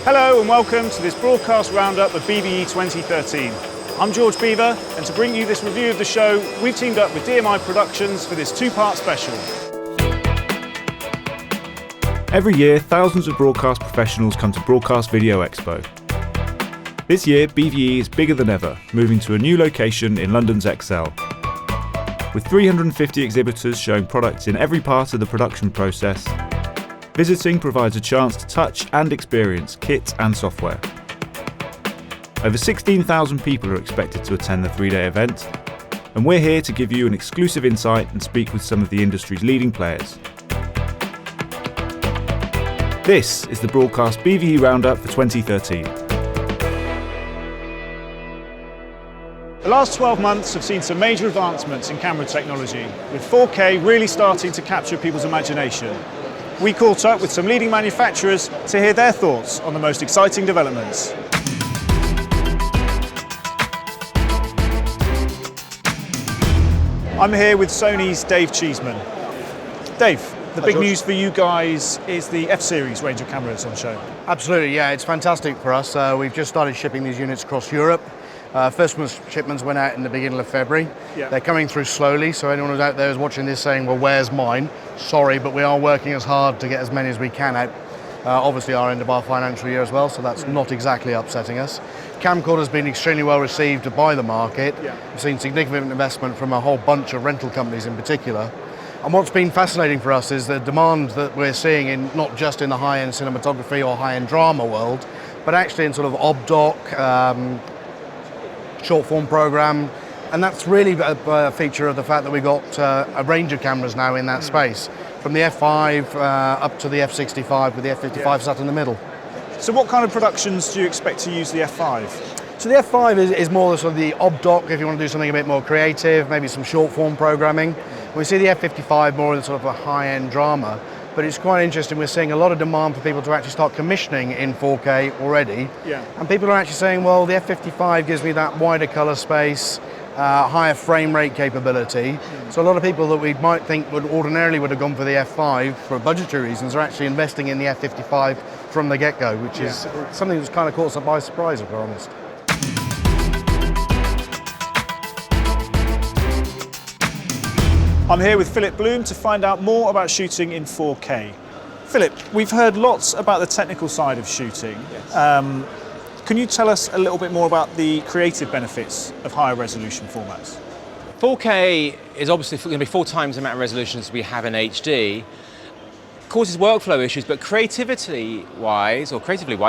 Hello and welcome to this broadcast roundup of BVE 2013. I'm George Beaver, and to bring you this review of the show, we've teamed up with DMI Productions for this two-part special. Every year, thousands of broadcast professionals come to Broadcast Video Expo. This year, BVE is bigger than ever, moving to a new location in London's XL. With 350 exhibitors showing products in every part of the production process, visiting provides a chance to touch and experience kit and software. Over 16,000 people are expected to attend the three-day event, and we're here to give you an exclusive insight and speak with some of the industry's leading players. This is the Broadcast BVE Roundup for 2013. The last 12 months have seen some major advancements in camera technology, with 4K really starting to capture people's imagination. We caught up with some leading manufacturers to hear their thoughts on the most exciting developments. I'm here with Sony's Dave Cheeseman. Dave, the big news for you guys is the F-Series range of cameras on show. Absolutely, yeah, it's fantastic for us. We've just started shipping these units across Europe. First shipments went out in the beginning of February. Yeah. They're coming through slowly, so anyone who's out there is watching this saying, well, where's mine? Sorry, but we are working as hard to get as many as we can out. Obviously our end of our financial year as well, so that's not exactly upsetting us. Camcorder's been extremely well received by the market. Yeah. We've seen significant investment from a whole bunch of rental companies in particular. And what's been fascinating for us is the demand that we're seeing in not just in the high-end cinematography or high-end drama world, but actually in sort of ob-doc, short-form program. And that's really a feature of the fact that we've got a range of cameras now in that space, from the F5 up to the F65 with the F55 sat in the middle. So what kind of productions do you expect to use the F5? So the F5 is more sort of the ob-doc if you want to do something a bit more creative, maybe some short-form programming. We see the F55 more as sort of a high-end drama, but it's quite interesting. We're seeing a lot of demand for people to actually start commissioning in 4K already. Yeah. And people are actually saying, well, the F55 gives me that wider colour space, higher frame rate capability. So a lot of people that we might think would ordinarily have gone for the F5 for budgetary reasons are actually investing in the F55 from the get-go, which is something that's kind of caught us by surprise, if we're honest. I'm here with Philip Bloom to find out more about shooting in 4K. Philip, we've heard lots about the technical side of shooting. Yes. Can you tell us a little bit more about the creative benefits of higher resolution formats? 4K is obviously going to be 4 times the amount of resolutions we have in HD. Causes workflow issues, but creatively wise,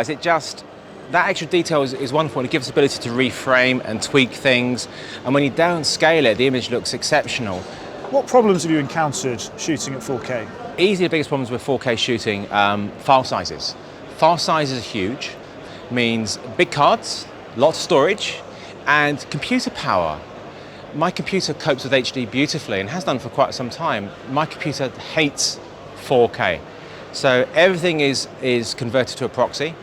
it just, that extra detail is wonderful, and it gives us the ability to reframe and tweak things. And when you downscale it, the image looks exceptional. What problems have you encountered shooting at 4K? Easily the biggest problems with 4K shooting, file sizes. File sizes are huge, means big cards, lots of storage, and computer power. My computer copes with HD beautifully and has done for quite some time. My computer hates 4K. So everything is converted to a proxy,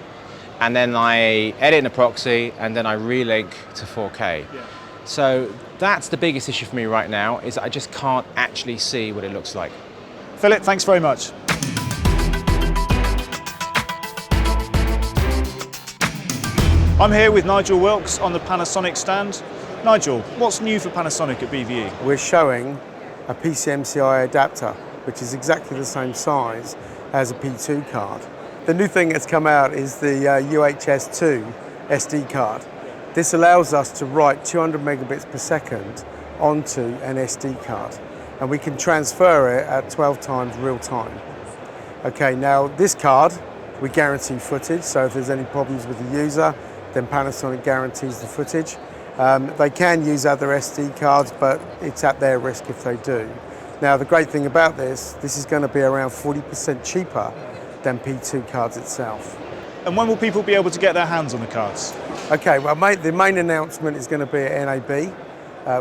and then I edit in a proxy, and then I relink to 4K. Yeah. So that's the biggest issue for me right now, is that I just can't actually see what it looks like. Philip, thanks very much. I'm here with Nigel Wilkes on the Panasonic stand. Nigel, what's new for Panasonic at BVE? We're showing a PCMCI adapter, which is exactly the same size as a P2 card. The new thing that's come out is the UHS-2 SD card. This allows us to write 200 megabits per second onto an SD card, and we can transfer it at 12 times real time. Okay, now this card, we guarantee footage, so if there's any problems with the user, then Panasonic guarantees the footage. They can use other SD cards, but it's at their risk if they do. Now, the great thing about this is going to be around 40% cheaper than P2 cards itself. And when will people be able to get their hands on the cards? Okay, well, the main announcement is going to be at NAB,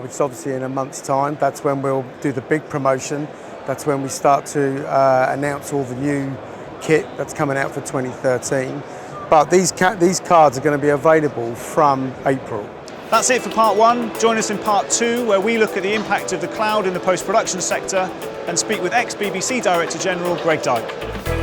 which is obviously in a month's time. That's when we'll do the big promotion. That's when we start to announce all the new kit that's coming out for 2013. But these cards are going to be available from April. That's it for part 1. Join us in part 2, where we look at the impact of the cloud in the post-production sector and speak with ex-BBC Director General Greg Dyke.